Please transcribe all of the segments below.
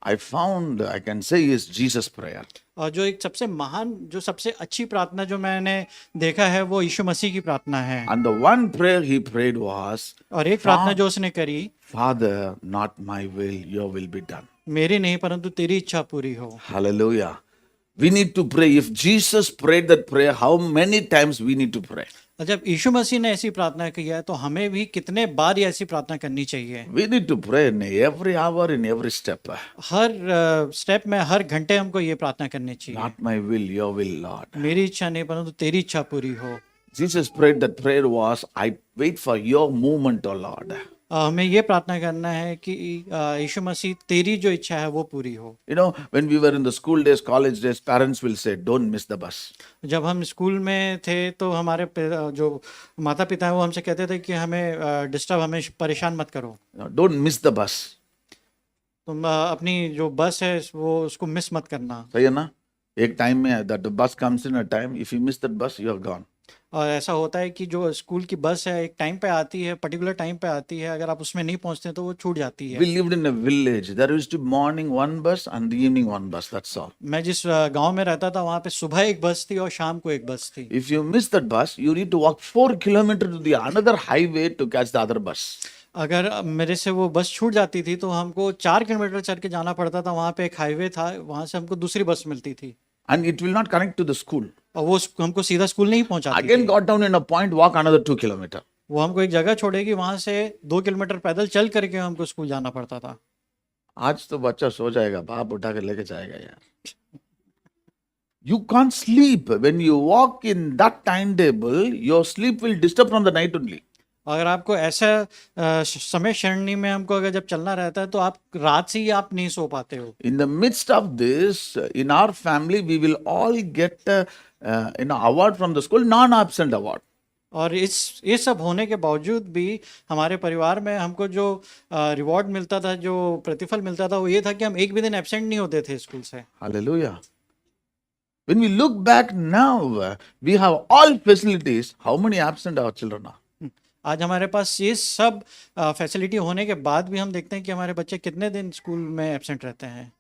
I found, I can say, is Jesus' prayer. और जो एक सबसे महान, जो सबसे अच्छी प्रार्थना जो मैंने देखा है वो यीशु मसीह की प्रार्थना है। And the one prayer he prayed was, और एक प्रार्थना जो उसने करी, Father, not my will, your will be done. मेरी नहीं परंतु तेरी इच्छा पूरी हो। Hallelujah. We need to pray. If Jesus prayed that prayer, how many times we need to pray? और जब यीशु मसीह ने ऐसी प्रार्थना की है तो हमें भी कितने बार ये ऐसी प्रार्थना करनी चाहिए। We need to pray in every hour, in every step. Her step में, हर घंटे हमको ये प्रार्थना करनी चाहिए। Not my will, your will, Lord. मेरी इच्छा नहीं परंतु तेरी इच्छा पूरी हो। Jesus prayed that prayer was, I wait for your movement, O Lord. हमें ये प्रार्थना करना है कि यीशु मसीह तेरी जो इच्छा है वो पूरी हो। You know, when we were in the school days, college days, parents will say, don't miss the bus. जब हम स्कूल में थे तो हमारे जो माता पिता हैं वो हमसे कहते थे कि हमें परेशान मत करो। Don't miss the bus. तुम अपनी जो बस है वो उसको मिस मत करना। सही है ना? एक टाइम में that the bus comes in a time, if you miss that bus, you are gone. और ऐसा होता है कि जो स्कूल की बस है एक टाइम पे आती है, पर्टिकुलर टाइम पे आती है, अगर आप उसमें नहीं पहुंचते तो वो छूट जाती है। We lived in a village. There used to be morning one bus and the evening one bus. That's all. मैं जिस गांव में रहता था वहाँ पे सुबह एक बस थी और शाम को एक बस थी। If you miss that bus, you need to walk 4 kilometers to the another highway to catch the other bus. अगर मेरे से वो बस छूट जाती थी तो हमको 4 किलोमीटर चल के जाना पड़ता था। वहाँ पे एक हाईवे था, वहाँ से हमको दूसरी बस मिलती थी। And it will not connect to the school. और वो हमको सीधा स्कूल नहीं पहुँचाती Again थी। got down in a point, walk another 2 kilometers. वो हमको एक जगह छोड़ेगी, वहाँ से 2 किलोमीटर पैदल चल करके हमको स्कूल जाना पड़ता था। आज तो बच्चा सो जाएगा, बाप उठा के लेके जाएगा यार। You can't sleep when you walk in that timetable. Your sleep will disturb from the night only. अगर आपको ऐसा समय सारणी में हमको अगर जब चलना रहता है तो आप रात से ही आप नहीं सो पाते हो। In the midst of this, in our family, we will all get award from the school, non-absent award. और ये सब होने के बावजूद भी हमारे परिवार में हमको जो रिवॉर्ड मिलता था, जो प्रतिफल मिलता था, वो ये था कि हम एक भी दिन एब्सेंट नहीं होते थे स्कूल से। Hallelujah. When we look back now, we have all facilities. How many absent our children are? आज हमारे पास ये सब फैसिलिटी होने के बाद भी हम देखते हैं कि हमारे बच्चे कितने दिन स्कूल में एब्सेंट रहते हैं।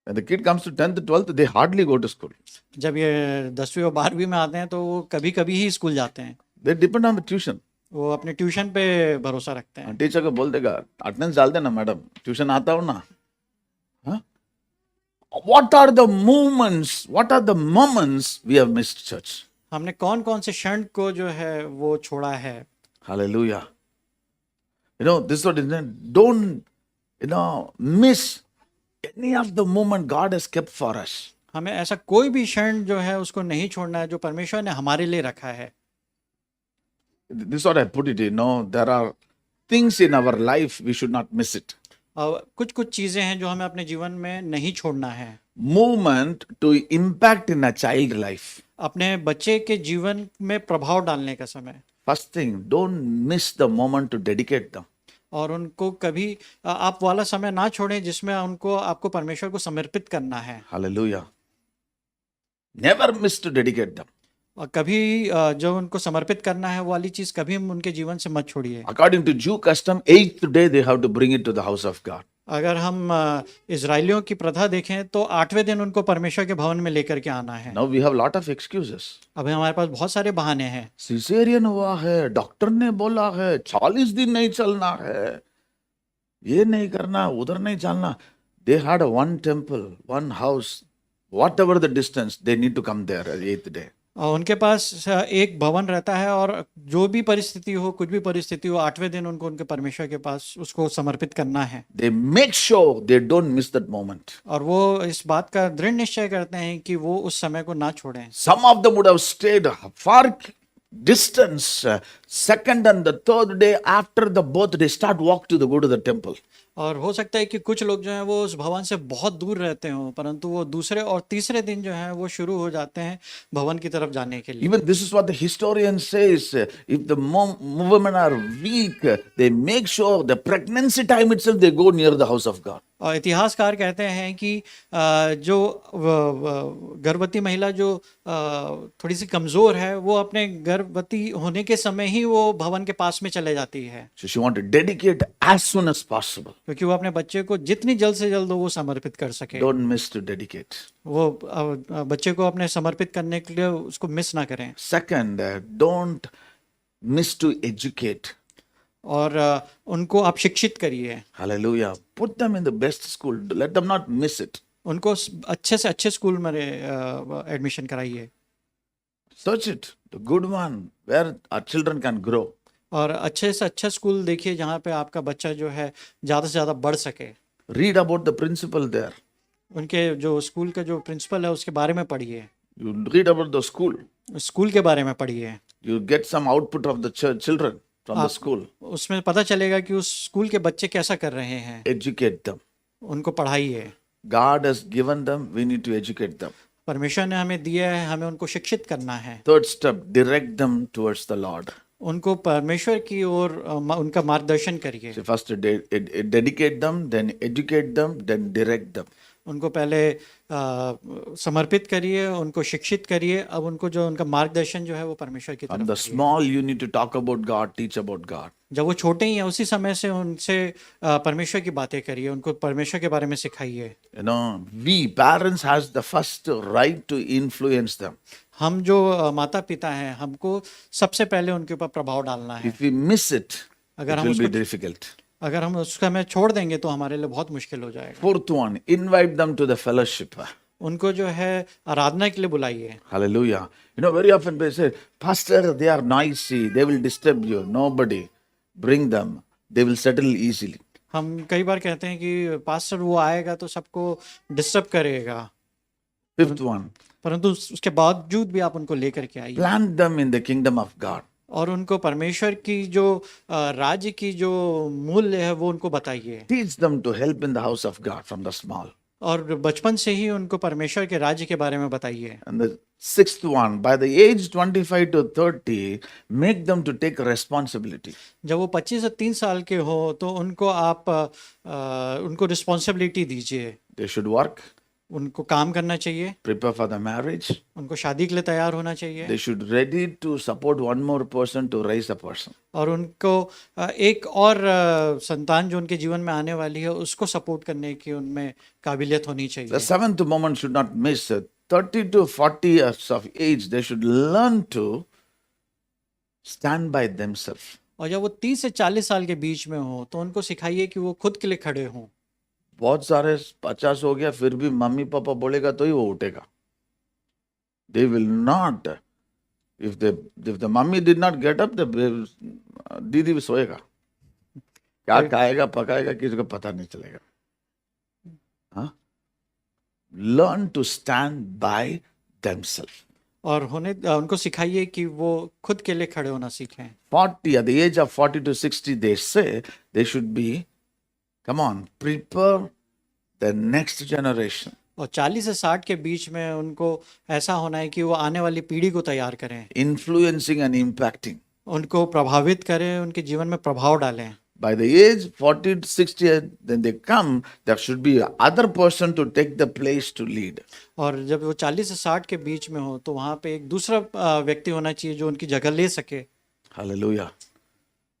When the kid comes to 10th, 12th, they hardly go to school. जब ये 10वीं और 12वीं में आते हैं तो वो कभी-कभी ही स्कूल जाते हैं। They depend on the tuition. वो अपने ट्यूशन पे भरोसा रखते हैं। टीचर को बोल देगा, अटेंडेंस डाल देना मैडम, ट्यूशन आता हो ना। What are the moments? What are the moments we have missed, church? हमने कौन-कौन से क्षण को जो है वो छोड़ा है। Hallelujah. You know, this is what is, don't, miss any of the moment God has kept for us. हमें ऐसा कोई भी क्षण जो है उसको नहीं छोड़ना है जो परमेश्वर ने हमारे लिए रखा है। This is what I put it, there are things in our life we should not miss it. कुछ चीजें हैं जो हमें अपने जीवन में नहीं छोड़ना है। Movement to impact in a child life. अपने बच्चे के जीवन में प्रभाव डालने का समय। First thing, don't miss the moment to dedicate them. और उनको कभी आप वाला समय ना छोड़ें जिसमें आपको परमेश्वर को समर्पित करना है। Hallelujah. Never miss to dedicate them. और कभी जो उनको समर्पित करना है वो वाली चीज कभी उनके जीवन से मत छोड़िए। According to Jew custom, 8th day they have to bring it to the house of God. अगर हम इजरायलियों की प्रथा देखें तो 8वें दिन उनको परमेश्वर के भवन में लेकर के आना है। Now we have lot of excuses. अभी हमारे पास बहुत सारे बहाने हैं। सिजेरियन हुआ है, डॉक्टर ने बोला है 40 दिन नहीं चलना है, ये नहीं करना, उधर नहीं चलना। They had one temple, one house, whatever the distance, they need to come there at 8th day. और उनके पास एक भवन रहता है और जो भी परिस्थिति हो, कुछ भी परिस्थिति हो, 8वें दिन उनको उनके परमेश्वर के पास उसको समर्पित करना है। They make sure they don't miss that moment. और वो इस बात का दृढ़ निश्चय करते हैं कि वो उस समय को ना छोड़ें। Some of them would have stayed far distance, second and the third day after the birth, they start walk to go to the temple. और हो सकता है कि कुछ लोग जो हैं वो उस भवन से बहुत दूर रहते हों, परंतु वो दूसरे और तीसरे दिन जो है वो शुरू हो जाते हैं भवन की तरफ जाने के लिए। Even this is what the historian says, if the women are weak, they make sure the pregnancy time itself they go near the house of God. और इतिहासकार कहते हैं कि जो गर्भवती महिला जो थोड़ी सी कमज़ोर है वो अपने गर्भवती होने के समय ही ही वो भवन के पास में चले जाती है, So she want to dedicate as soon as possible. क्योंकि वो अपने बच्चे को जितनी जल्द से जल्द हो वो समर्पित कर सके। Don't miss to dedicate. वो बच्चे को अपने समर्पित करने के लिए उसको मिस ना करें। Second, don't miss to educate. और उनको आप शिक्षित करिए, Hallelujah. Put them in the best school. Let them not miss it. उनको अच्छे से अच्छे स्कूल में एडमिशन कराइए, Search it, the good one, where our children can grow. और अच्छे से अच्छा स्कूल देखिए जहाँ पे आपका बच्चा जो है ज़्यादा से ज़्यादा बढ़ सके। Read about the principal there. उनके जो स्कूल का जो प्रिंसिपल है उसके बारे में पढ़िए, You read about the school. School के बारे में पढ़िए। You get some output of the children from the school. उसमें पता चलेगा कि उस स्कूल के बच्चे कैसा कर रहे हैं, Educate them. उनको पढ़ाइए। God has given them, we need to educate them. परमेश्वर ने हमें दिया है, हमें उनको शिक्षित करना है। Third step, direct them towards the Lord. उनको परमेश्वर की ओर उनका मार्गदर्शन करिए। So first dedicate them, then educate them, then direct them. उनको पहले समर्पित करिए, उनको शिक्षित करिए, अब उनको जो उनका मार्गदर्शन जो है वो परमेश्वर की From तरफ the करिए। small, you need to talk about God, teach about God. जब वो छोटे ही हैं उसी समय से उनसे परमेश्वर की बातें करिए, उनको परमेश्वर के बारे में सिखाइए। You know, we parents has the first right to influence them. हम जो माता पिता हैं, हमको सबसे पहले उनके ऊपर प्रभाव डालना है। If we miss it, अगर it हम will be उसको difficult. अगर हम उसका में छोड़ देंगे तो हमारे लिए बहुत मुश्किल हो जाएगा। Fourth one, invite them to the fellowship. उनको जो है आराधना के लिए बुलाइए। Hallelujah. You know, very often they say, Pastor, they are noisy, they will disturb you. Nobody. Bring them. They will settle easily. हम कई बार कहते हैं कि पास्टर वो आएगा तो सबको डिस्टर्ब करेगा, Fifth one, परंतु उसके बावजूद भी आप उनको लेकर के आइए plant them in the kingdom of God. और उनको परमेश्वर की जो राज्य की जो मूल्य है वो उनको बताइए। Teach them to help in the house of God from the small. और बचपन से ही उनको परमेश्वर के राज्य के बारे में बताइए। And the sixth one, by the age 25 to 30, make them to take responsibility. जब वो 25 से 3 साल के हो तो उनको आप उनको रिस्पॉन्सिबिलिटी दीजिए। They should work, उनको काम करना चाहिए, prepare for the marriage. उनको शादी के लिए तैयार होना चाहिए They should ready to support one more person to raise a person. और उनको एक और संतान जो उनके जीवन में आने वाली है उसको सपोर्ट करने की उनमें काबिलियत होनी The चाहिए। seventh moment should not miss. 30 to 40 years of age, they should learn to stand by themselves. और जब वो 30 से 40 साल के बीच में हो तो उनको सिखाइए कि वो खुद के लिए खड़े हों। बहुत सारे 50 हो गया फिर भी मम्मी पापा बोलेगा तो ही वो उठेगा. They will not. If the mummy did not get up, the दीदी भी सोएगा. क्या खाएगा पकाएगा किसी को पता नहीं चलेगा. हाँ? Learn to stand by themselves. और उनको सिखाइए कि वो खुद के लिए खड़े होना सीखें। 40, at the age of 40 to 60, they say they should be, come on, prepare the next generation. और 40 से 60 के बीच में उनको ऐसा होना है कि वो आने वाली पीढ़ी को तैयार करें, Influencing and impacting. उनको प्रभावित करें, उनके जीवन में प्रभाव डालें। By the age 40 to 60, then they come, there should be other person to take the place to lead. और जब वो 40 से 60 के बीच में हो तो वहाँ पे एक दूसरा व्यक्ति होना चाहिए जो उनकी जगह ले सके। Hallelujah.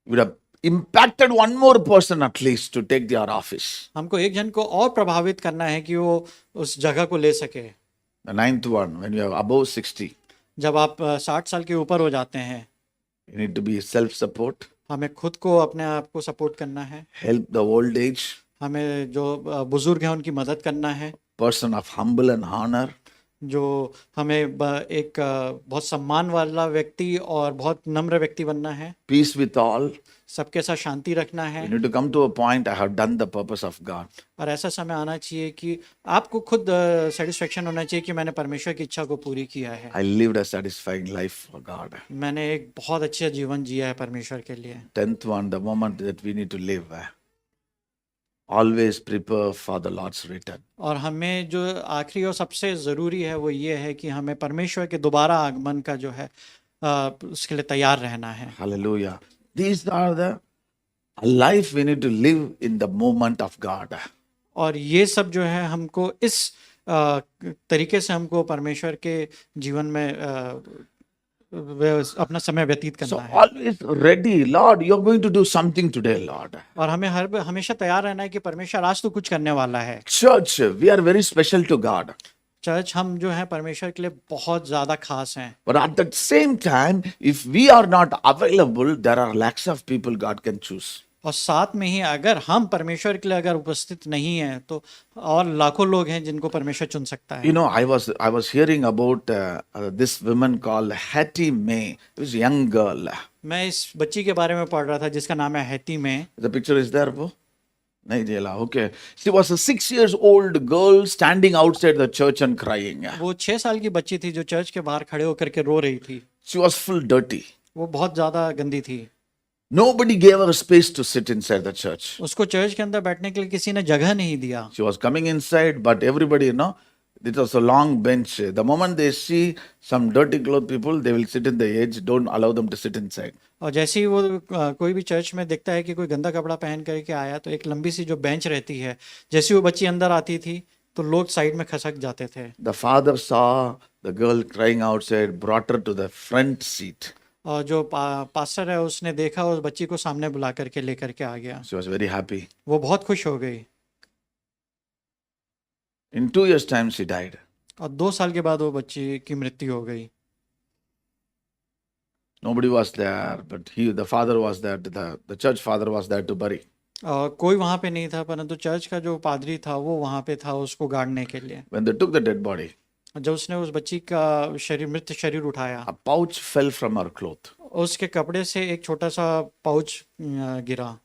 You would have impacted one more person at least to take their office. हमको एक जन को और प्रभावित करना है कि वो उस जगह को ले सके। The ninth one, when you are above 60, जब आप 60 साल के ऊपर हो जाते हैं, you need to be self-support, हमें खुद को अपने आप को सपोर्ट करना है, help the old age, हमें जो बुजुर्ग हैं उनकी मदद करना है, person of humble and honor, जो हमें एक बहुत सम्मान वाला व्यक्ति और बहुत नम्र व्यक्ति बनना है, peace with all. सबके साथ शांति रखना है। You need to come to a point, I have done the purpose of God. और ऐसा समय आना चाहिए कि आपको खुद सेटिस्फेक्शन होना चाहिए कि मैंने परमेश्वर की इच्छा को पूरी किया है, I lived a satisfying life for God. मैंने एक बहुत अच्छा जीवन जिया है परमेश्वर के लिए। 10th one, the moment that we need to live. Always prepare for the Lord's return. और हमें जो आखिरी और सबसे ज़रूरी है वो ये है कि हमें परमेश्वर के दोबारा आगमन का जो है उसके लिए तैयार रहना है। Hallelujah. These are the life we need to live in the moment of God. और ये सब जो है हमको इस तरीके से हमको परमेश्वर के जीवन में अपना समय व्यतीत So करना है। always ready, Lord, you're going to do something today, Lord. और हमें हमेशा तैयार रहना है कि परमेश्वर आज तो कुछ करने वाला है। Church, we are very special to God. Church हम जो है परमेश्वर के लिए बहुत ज्यादा खास हैं। But at the same time, if we are not available, there are lakhs of people God can choose. और साथ में ही अगर हम परमेश्वर के लिए अगर उपस्थित नहीं हैं तो और लाखों लोग हैं जिनको परमेश्वर चुन सकता है। You know, I was hearing about this woman called Hattie May. It was a young girl. मैं इस बच्ची के बारे में पढ़ रहा था जिसका नाम है हैती में। The picture is there, bro? नहीं दिला, okay. She was a 6 years old girl standing outside the church and crying. वो 6 साल की बच्ची थी जो चर्च के बाहर खड़े होकर के रो रही थी। She was full dirty. वो बहुत ज्यादा गंदी थी। Nobody gave her space to sit inside the church. उसको चर्च के अंदर बैठने के लिए किसी ने जगह नहीं दिया। She was coming inside, but everybody, it was a long bench. The moment they see some dirty clothed people, they will sit in the edge. Don't allow them to sit inside. और जैसे ही वो कोई भी church में देखता है कि कोई गंदा कपड़ा पहन करके आया तो एक लंबी सी जो बेंच रहती है, जैसे वो बच्ची अंदर आती थी तो लोग साइड में खसक जाते थे। The father saw the girl crying outside, brought her to the front seat. और जो पास्टर है उसने देखा उस बच्ची को सामने बुला करके लेकर के आ गया। She was very happy. वो बहुत खुश हो गई। In 2 years' time, she died. और 2 साल के बाद वो बच्ची की मृत्यु हो गई। Nobody was there, but the father was there. The church father was there to bury. कोई वहाँ पे नहीं था परंतु चर्च का जो पादरी था वो वहाँ पे था उसको गाड़ने के लिए। When they took the dead body, जब उसने उस बच्ची का मृत शरीर उठाया, a pouch fell from her cloth. उसके कपड़े से एक छोटा सा पाउच गिरा।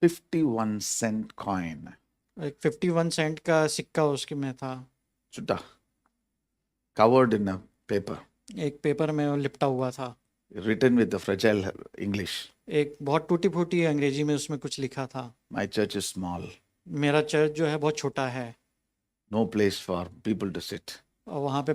51 cent coin. एक 51 सेंट का सिक्का उसके में था। Chuta. Covered in a paper. एक पेपर में वो लिपटा हुआ था। Written with the fragile English. एक बहुत टूटी फूटी अंग्रेजी में उसमें कुछ लिखा था। My church is small. मेरा चर्च जो है बहुत छोटा है। No place for people to sit. और वहाँ पे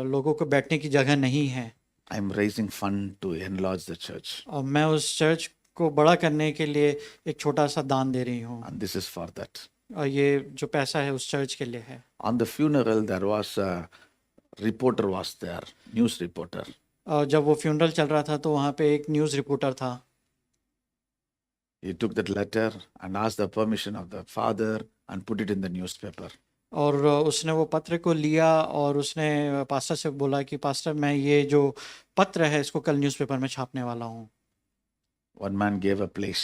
लोगों को बैठने की जगह नहीं है। I'm raising fund to enlarge the church. और मैं उस चर्च को बड़ा करने के लिए एक छोटा सा दान दे रही हूँ। And this is for that. और ये जो पैसा है उस चर्च के लिए है। On the funeral, there was a reporter was there, news reporter. और जब वो फ्यूनरल चल रहा था तो वहाँ पे एक न्यूज़ रिपोर्टर था। He took that letter and asked the permission of the father and put it in the newspaper. और उसने वो पत्र को लिया और उसने पास्टर से बोला कि पास्टर मैं ये जो पत्र है इसको कल न्यूज़पेपर में छापने वाला हूँ। One man gave a place.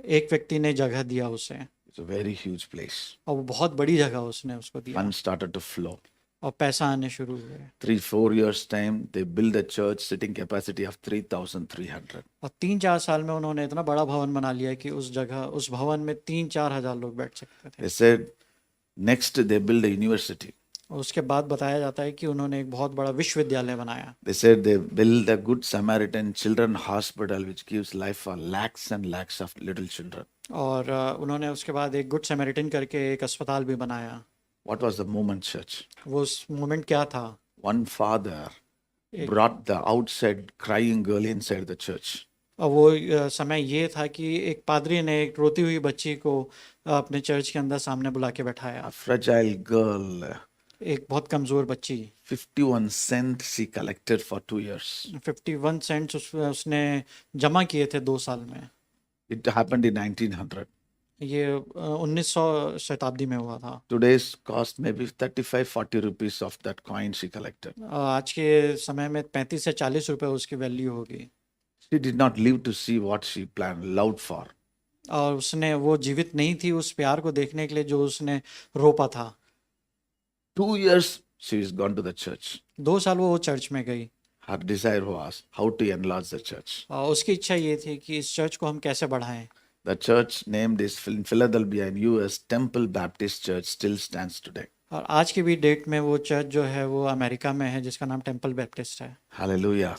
एक व्यक्ति ने जगह दिया उसे। It's a very huge place. और वो बहुत बड़ी जगह उसने उसको दिया। Funds started to flow. और पैसा आने शुरू हुए। 3-4 years time, they built a church sitting capacity of 3,300. और 3-4 साल में उन्होंने इतना बड़ा भवन बना लिया कि उस भवन में 3-4 हजार लोग बैठ सकते थे। They said next they build a university. और उसके बाद बताया जाता है कि उन्होंने एक बहुत बड़ा विश्वविद्यालय बनाया। They said they build a good Samaritan children hospital which gives life for lakhs and lakhs of little children. और उन्होंने उसके बाद एक गुड समैरिटन करके एक अस्पताल भी बनाया। What was the movement, church? वो उस मोमेंट क्या था? One father brought the outside crying girl inside the church. और वो समय ये था कि एक पादरी ने एक रोती हुई बच्ची को अपने चर्च के अंदर सामने बुला के बैठाया। A fragile girl. एक बहुत कमजोर बच्ची। 51 cents she collected for 2 years. 51 cents उसने जमा किए थे 2 साल में। It happened in 1900. ये 1900 शताब्दी में हुआ था। Today's cost maybe 35-40 rupees of that coin she collected. आज के समय में 35 से 40 रुपए उसकी वैल्यू होगी। She did not live to see what she planned, loved for. और उसने वो जीवित नहीं थी उस प्यार को देखने के लिए जो उसने रोपा था। 2 years she is gone to the church. 2 साल वो चर्च में गई। Her desire was how to enlarge the church. और उसकी इच्छा ये थी कि इस चर्च को हम कैसे बढ़ाएं। The church named is in Philadelphia in US, Temple Baptist Church still stands today. और आज की भी डेट में वो चर्च जो है वो अमेरिका में है जिसका नाम टेम्पल बैप्टिस्ट है। Hallelujah.